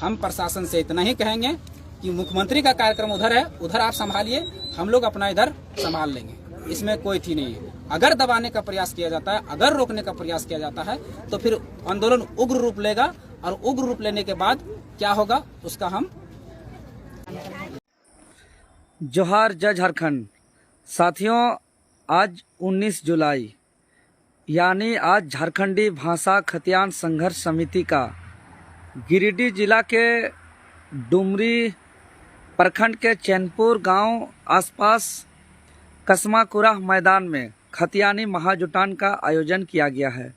हम प्रशासन से इतना ही कहेंगे कि मुख्यमंत्री का कार्यक्रम उधर है, उधर आप संभालिए, हम लोग अपना इधर संभाल लेंगे, इसमें कोई थी नहीं है। अगर दबाने का प्रयास किया जाता है, अगर रोकने का प्रयास किया जाता है तो फिर आंदोलन उग्र रूप लेगा, और उग्र रूप लेने के बाद क्या होगा उसका हम। जोहार जय झारखंड। साथियों, आज 19 जुलाई यानी आज झारखंडी भाषा खतियान संघर्ष समिति का गिरिडीह जिला के डुमरी प्रखंड के चैनपुर गांव आसपास कसमाकुरा मैदान में खतियानी महाजुटान का आयोजन किया गया है,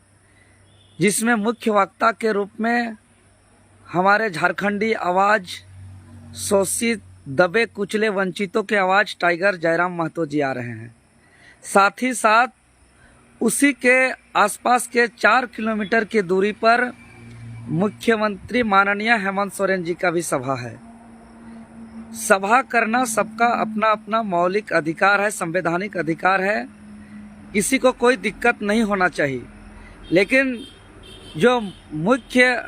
जिसमें मुख्य वक्ता के रूप में हमारे झारखंडी आवाज़, शोषित दबे कुचले वंचितों के आवाज़ टाइगर जयराम महतो जी आ रहे हैं। साथ ही साथ उसी के आसपास के 4 किलोमीटर की दूरी पर मुख्यमंत्री माननीय हेमंत सोरेन जी का भी सभा है। सभा करना सबका अपना अपना मौलिक अधिकार है, संवैधानिक अधिकार है, किसी को कोई दिक्कत नहीं होना चाहिए। लेकिन जो मुख्य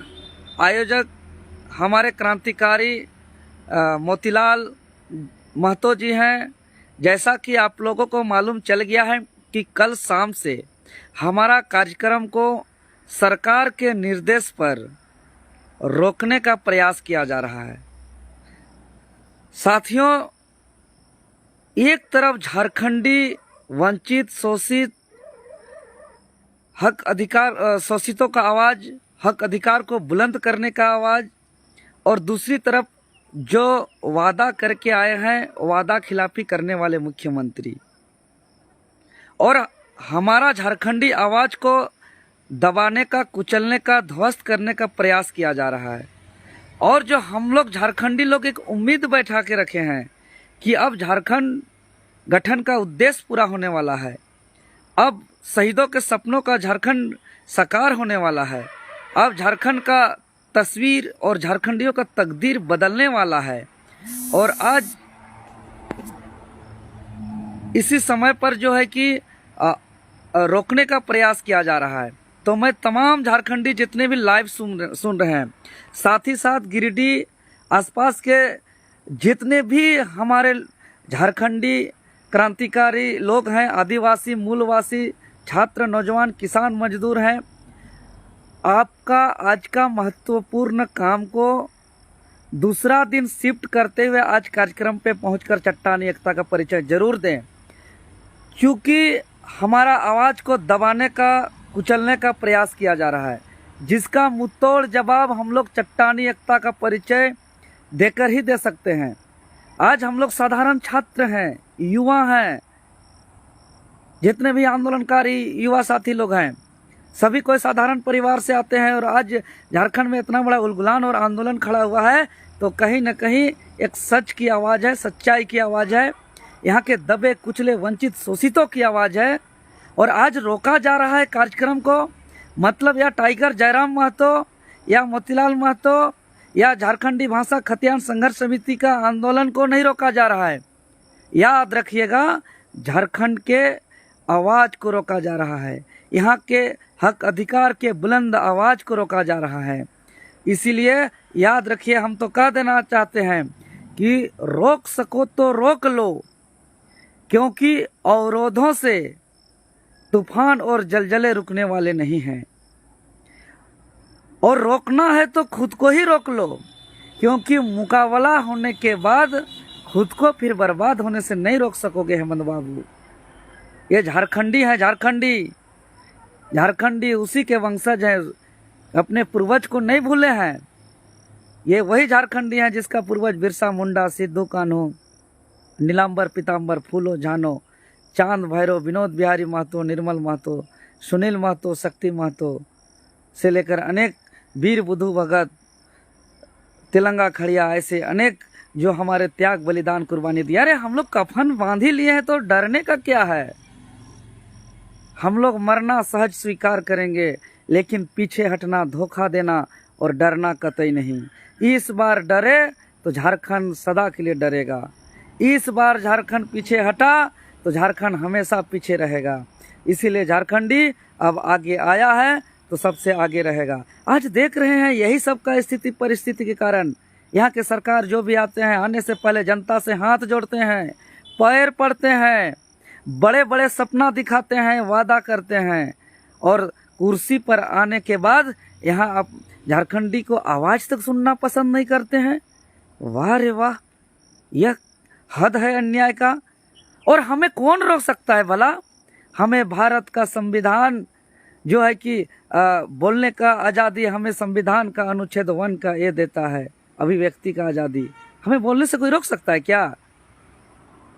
आयोजक हमारे क्रांतिकारी मोतीलाल महतो जी हैं, जैसा कि आप लोगों को मालूम चल गया है कि कल शाम से हमारा कार्यक्रम को सरकार के निर्देश पर रोकने का प्रयास किया जा रहा है। साथियों, एक तरफ झारखंडी वंचित, शोषित, हक अधिकार, शोषितों का आवाज़, हक अधिकार को बुलंद करने का आवाज़, और दूसरी तरफ जो वादा करके आए हैं वादा खिलाफी करने वाले मुख्यमंत्री, और हमारा झारखंडी आवाज़ को दबाने का, कुचलने का, ध्वस्त करने का प्रयास किया जा रहा है। और जो हम लोग झारखंडी लोग एक उम्मीद बैठा के रखे हैं कि अब झारखंड गठन का उद्देश्य पूरा होने वाला है, अब शहीदों के सपनों का झारखंड साकार होने वाला है, अब झारखंड का तस्वीर और झारखंडियों का तकदीर बदलने वाला है। और आज इसी समय पर जो है कि रोकने का प्रयास किया जा रहा है। तो मैं तमाम झारखंडी जितने भी लाइव सुन रहे हैं, साथ ही साथ गिरिडीह आसपास के जितने भी हमारे झारखंडी क्रांतिकारी लोग हैं, आदिवासी, मूलवासी, छात्र, नौजवान, किसान, मजदूर हैं, आपका आज का महत्वपूर्ण काम को दूसरा दिन शिफ्ट करते हुए आज कार्यक्रम पे पहुंचकर चट्टानी एकता का परिचय जरूर दें, क्योंकि हमारा आवाज़ को दबाने का, कुचलने का प्रयास किया जा रहा है, जिसका मुंहतोड़ जवाब हम लोग चट्टानी एकता का परिचय देकर ही दे सकते हैं। आज हम लोग साधारण छात्र हैं, युवा हैं, जितने भी आंदोलनकारी युवा साथी लोग हैं, सभी कोई साधारण परिवार से आते हैं। और आज झारखंड में इतना बड़ा उलगुलान और आंदोलन खड़ा हुआ है, तो कहीं न कहीं एक सच की आवाज़ है, सच्चाई की आवाज़ है, यहाँ के दबे कुचले वंचित शोषितों की आवाज़ है। और आज रोका जा रहा है कार्यक्रम को, मतलब या टाइगर जयराम महतो या मोतीलाल महतो या झारखंडी भाषा खतियान संघर्ष समिति का आंदोलन को नहीं रोका जा रहा है। याद रखिएगा, झारखंड के आवाज़ को रोका जा रहा है, यहाँ के हक अधिकार के बुलंद आवाज़ को रोका जा रहा है। इसीलिए याद रखिए, हम तो कह देना चाहते हैं कि रोक सको तो रोक लो, क्योंकि अवरोधों से तूफान और जलजले रुकने वाले नहीं हैं। और रोकना है तो खुद को ही रोक लो, क्योंकि मुकाबला होने के बाद खुद को फिर बर्बाद होने से नहीं रोक सकोगे हेमंत बाबू। ये झारखंडी है, झारखंडी उसी के वंशज हैं, अपने पूर्वज को नहीं भूले हैं। ये वही झारखंडी हैं जिसका पूर्वज बिरसा मुंडा, सिद्धू कान्हू, नीलांबर पीताम्बर, फूलो झानो, चांद भैरव, विनोद बिहारी महतो, निर्मल महतो, सुनील महतो, शक्ति महतो से लेकर अनेक वीर बुद्धू भगत, तिलंगा खड़िया, ऐसे अनेक जो हमारे त्याग, बलिदान, कुर्बानी दिया। अरे हम लोग कफन बांध ही लिए हैं तो डरने का क्या है? हम लोग मरना सहज स्वीकार करेंगे, लेकिन पीछे हटना, धोखा देना और डरना कतई नहीं। इस बार डरे तो झारखंड सदा के लिए डरेगा। इस बार झारखंड पीछे हटा तो झारखंड हमेशा पीछे रहेगा। इसीलिए झारखंडी अब आगे आया है तो सबसे आगे रहेगा। आज देख रहे हैं यही सब का स्थिति परिस्थिति के कारण यहाँ के सरकार जो भी आते हैं, आने से पहले जनता से हाथ जोड़ते हैं, पैर पड़ते हैं, बड़े बड़े सपना दिखाते हैं, वादा करते हैं, और कुर्सी पर आने के बाद यहाँ आप झारखंडी को आवाज़ तक सुनना पसंद नहीं करते हैं। वाह रे वाह, यह हद है अन्याय का। और हमें कौन रोक सकता है भला? हमें भारत का संविधान जो है कि बोलने का आज़ादी, हमें संविधान का अनुच्छेद 1 का ये देता है, अभिव्यक्ति का आज़ादी। हमें बोलने से कोई रोक सकता है क्या?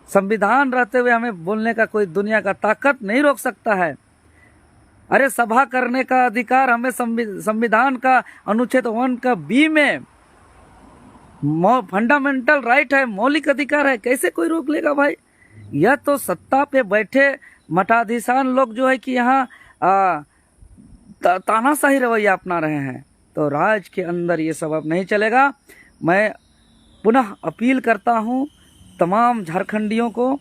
संविधान रहते हुए हमें बोलने का कोई दुनिया का ताकत नहीं रोक सकता है। अरे सभा करने का अधिकार हमें संविधान का अनुच्छेद 1 का बी में फंडामेंटल राइट है, मौलिक अधिकार है, कैसे कोई रोक लेगा भाई? यह तो सत्ता पे बैठे मठाधीशान लोग जो है कि यहाँ तानाशाही रवैया अपना रहे हैं। तो राज के अंदर ये सब अब नहीं चलेगा। मैं पुनः अपील करता हूँ तमाम झारखंडियों को,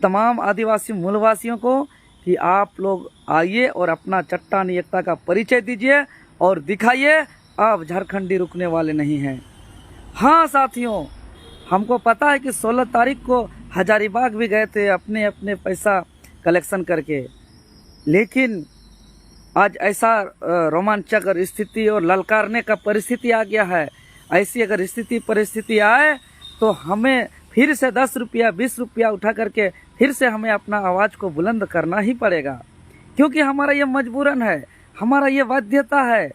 तमाम आदिवासी मूलवासियों को कि आप लोग आइए और अपना चट्टानी एकता का परिचय दीजिए और दिखाइए अब झारखंडी रुकने वाले नहीं हैं। हाँ साथियों, हमको पता है कि 16 तारीख को हजारीबाग भी गए थे अपने अपने पैसा कलेक्शन करके, लेकिन आज ऐसा रोमांचक स्थिति और ललकारने का परिस्थिति आ गया है। ऐसी अगर स्थिति परिस्थिति आए तो हमें फिर से 10 रुपया 20 रुपया उठा करके फिर से हमें अपना आवाज़ को बुलंद करना ही पड़ेगा, क्योंकि हमारा ये मजबूरन है, हमारा ये बाध्यता है।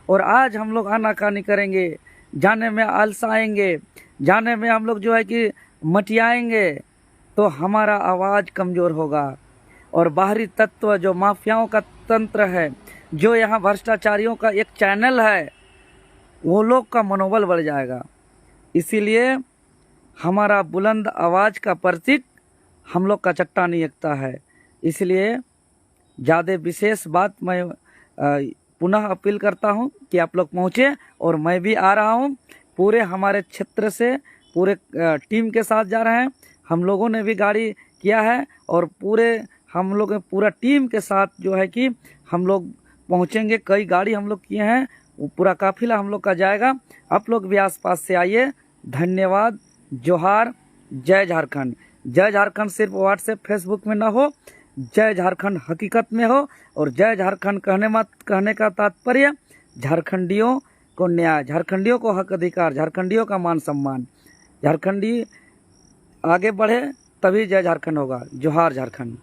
और आज हम लोग आनाकानी करेंगे, जाने में आलसाएंगे, जाने में हम लोग जो है कि मटियाएंगे, तो हमारा आवाज़ कमज़ोर होगा। और बाहरी तत्व जो माफियाओं का तंत्र है, जो यहाँ भ्रष्टाचारियों का एक चैनल है, वो लोग का मनोबल बढ़ जाएगा। इसीलिए हमारा बुलंद आवाज़ का प्रतीक हम लोग का चट्टानी एकता है। इसलिए ज़्यादा विशेष बात मैं पुनः अपील करता हूँ कि आप लोग पहुँचे, और मैं भी आ रहा हूँ। पूरे हमारे क्षेत्र से पूरे टीम के साथ जा रहे हैं। हम लोगों ने भी गाड़ी किया है और हम लोग पूरा टीम के साथ जो है कि हम लोग पहुँचेंगे। कई गाड़ी हम लोग किए हैं, पूरा काफिला हम लोग का जाएगा। आप लोग भी आसपास से आइए। धन्यवाद। जोहार। जय झारखंड। जय झारखंड सिर्फ व्हाट्सएप फेसबुक में ना हो, जय झारखंड हकीकत में हो। और जय झारखंड कहने का तात्पर्य झारखंडियों को न्याय, झारखंडियों को हक अधिकार, झारखंडियों का मान सम्मान। झारखंडी आगे बढ़े तभी जय झारखंड होगा। जोहार झारखंड।